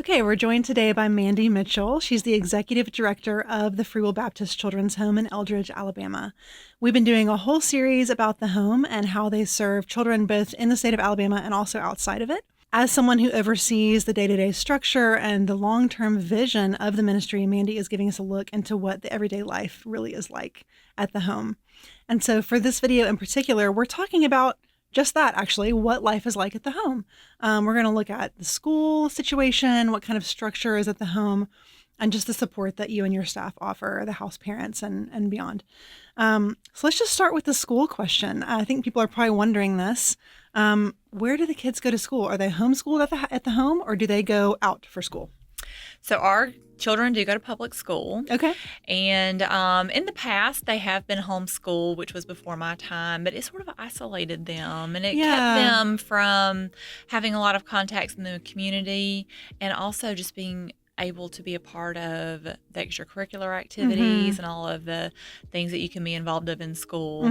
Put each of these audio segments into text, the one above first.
Okay, we're joined today by Mandy Mitchell. She's the executive director of the Free Will Baptist Children's Home in Eldridge, Alabama. We've been doing a whole series about the home and how they serve children both in the state of Alabama and also outside of it. As someone who oversees the day-to-day structure and the long-term vision of the ministry, Mandy is giving us a look into what the everyday life really is like at the home. And so for this video in particular, we're talking about just that, actually, what life is like at the home. We're going to look at the school situation, what kind of structure is at the home, and just the support that you and your staff offer, the house parents and beyond. So let's just start with the school question. I think people are probably wondering this. Where do the kids go to school? Are they homeschooled at the home, or do they go out for school? So our children do go to public school. Okay. And in the past, they have been homeschooled, which was before my time, but it sort of isolated them, and it kept them from having a lot of contacts in the community, and also just being able to be a part of the extracurricular activities and all of the things that you can be involved in school.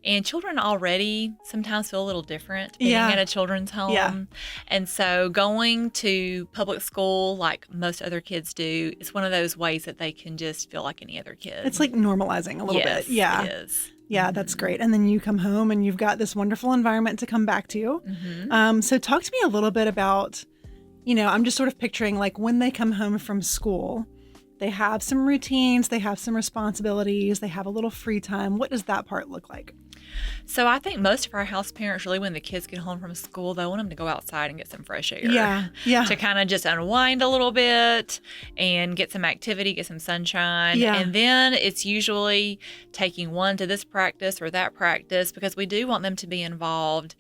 And children already sometimes feel a little different being at a children's home. Yeah. And so going to public school, like most other kids do, is one of those ways that they can just feel like any other kid. It's like normalizing a little bit. Yeah. It is. Yeah, that's great. And then you come home and you've got this wonderful environment to come back to. So talk to me a little bit about, I'm just sort of picturing like when they come home from school, they have some routines, they have some responsibilities, they have a little free time. What does that part look like? So I think most of our house parents, really, when the kids get home from school, they want them to go outside and get some fresh air. Yeah. To kind of just unwind a little bit and get some activity, get some sunshine. Yeah. And then it's usually taking one to this practice or that practice, because we do want them to be involved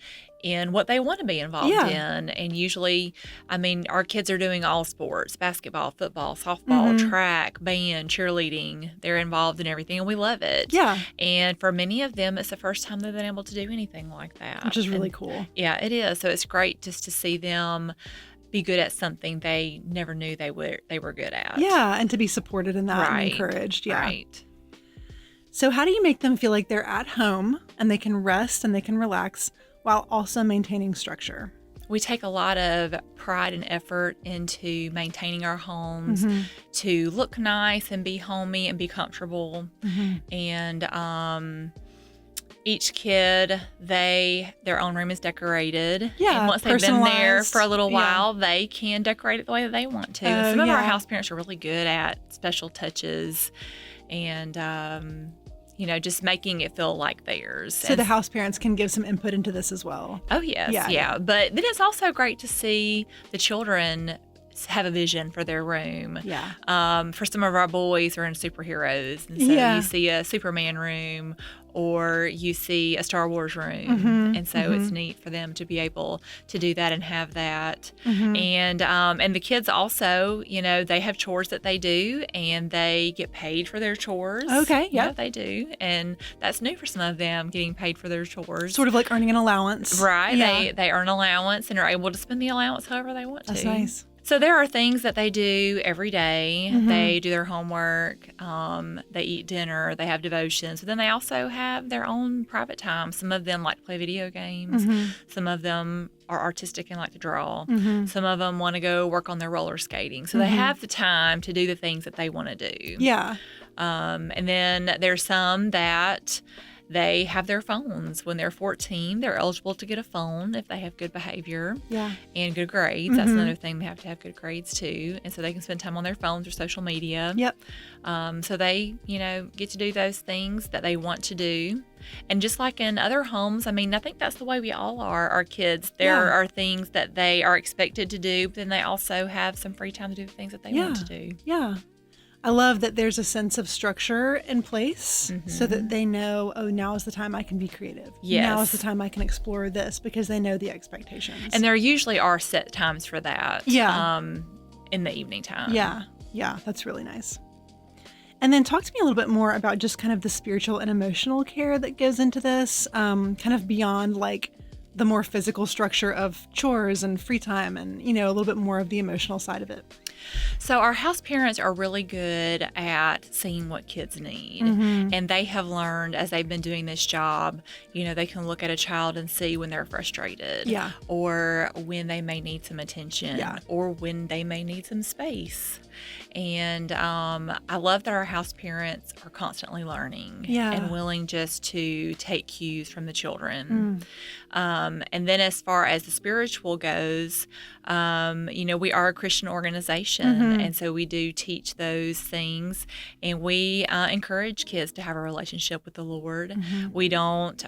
in what they want to be involved in. And usually, our kids are doing all sports: basketball, football, softball, track, band, cheerleading. They're involved in everything, and we love it. Yeah. And for many of them, it's the first time they've been able to do anything like that. Which is really cool. Yeah, it is. So it's great just to see them be good at something they never knew they were good at. Yeah, and to be supported in that and encouraged. Yeah. Right. So how do you make them feel like they're at home and they can rest and they can relax while also maintaining structure? We take a lot of pride and effort into maintaining our homes to look nice and be homey and be comfortable. And each kid, their own room is decorated. Yeah, and once they've been there for a little while, they can decorate it the way that they want to. Some of our house parents are really good at special touches and just making it feel like theirs. So the house parents can give some input into this as well. Oh, yes. Yeah. But then it's also great to see the children have a vision for their room. Yeah. For some of our boys are in superheroes. And so you see a Superman room or you see a Star Wars room. And so it's neat for them to be able to do that and have that. And the kids also, they have chores that they do, and they get paid for their chores. Okay. Yeah, they do. And that's new for some of them, getting paid for their chores. Sort of like earning an allowance. Right. Yeah. They earn allowance and are able to spend the allowance however they want to. That's nice. So there are things that they do every day. They do their homework, they eat dinner, they have devotions, but then they also have their own private time. Some of them like to play video games. Some of them are artistic and like to draw. Some of them want to go work on their roller skating. So they have the time to do the things that they want to do. Yeah. And then there's some that they have their phones. When they're 14, they're eligible to get a phone if they have good behavior and good grades. That's another thing. They have to have good grades too. And so they can spend time on their phones or social media. Yep. So they, get to do those things that they want to do. And just like in other homes, I think that's the way we all are, our kids. There are things that they are expected to do, but then they also have some free time to do the things that they want to do. Yeah. I love that there's a sense of structure in place so that they know, now is the time I can be creative. Yes. Now is the time I can explore this, because they know the expectations. And there usually are set times for that. Yeah. In the evening time. Yeah. Yeah. That's really nice. And then talk to me a little bit more about just kind of the spiritual and emotional care that goes into this, kind of beyond like the more physical structure of chores and free time and, a little bit more of the emotional side of it. So our house parents are really good at seeing what kids need. And they have learned as they've been doing this job, they can look at a child and see when they're frustrated. Yeah. Or when they may need some attention. Yeah. Or when they may need some space. And I love that our house parents are constantly learning and willing just to take cues from the children. And then as far as the spiritual goes, we are a Christian organization, and so we do teach those things, and we encourage kids to have a relationship with the Lord. We don't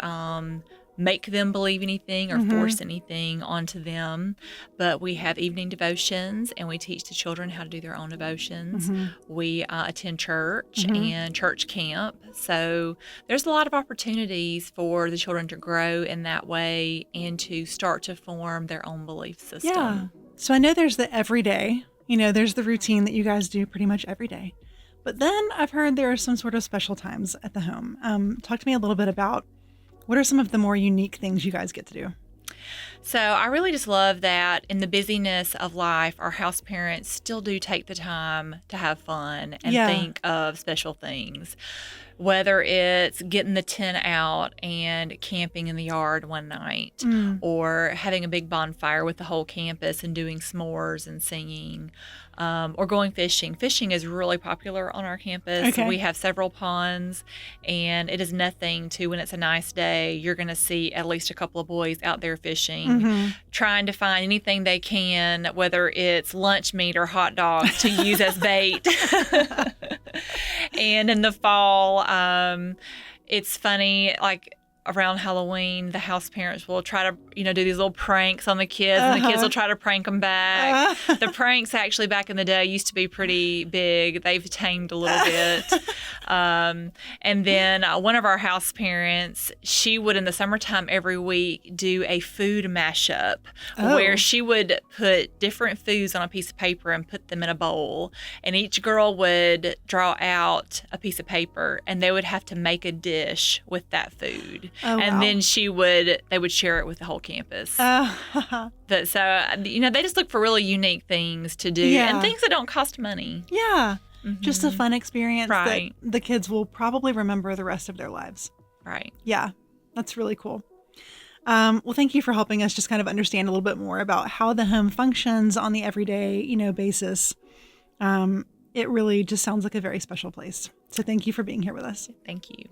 make them believe anything or force anything onto them, but we have evening devotions, and we teach the children how to do their own devotions. We attend church and church camp, so there's a lot of opportunities for the children to grow in that way and to start to form their own belief system. Yeah. So I know there's the everyday, there's the routine that you guys do pretty much every day, but then I've heard there are some sort of special times at the home. Talk to me a little bit about what are some of the more unique things you guys get to do? So I really just love that in the busyness of life, our house parents still do take the time to have fun and think of special things. Whether it's getting the tent out and camping in the yard one night, or having a big bonfire with the whole campus and doing s'mores and singing, or going fishing. Fishing is really popular on our campus. Okay. We have several ponds, and it is nothing to when it's a nice day, you're going to see at least a couple of boys out there fishing, trying to find anything they can, whether it's lunch meat or hot dogs to use as bait. And in the fall, it's funny, like around Halloween, the house parents will try to, do these little pranks on the kids, and the kids will try to prank them back. The pranks actually back in the day used to be pretty big. They've tamed a little bit. And then one of our house parents, she would in the summertime every week do a food mashup where she would put different foods on a piece of paper and put them in a bowl. And each girl would draw out a piece of paper, and they would have to make a dish with that food. And then they would share it with the whole campus. So, they just look for really unique things to do and things that don't cost money. Yeah. Just a fun experience that Right. the kids will probably remember the rest of their lives. Right. Yeah. That's really cool. Well, thank you for helping us just kind of understand a little bit more about how the home functions on the everyday, basis. It really just sounds like a very special place. So thank you for being here with us. Thank you.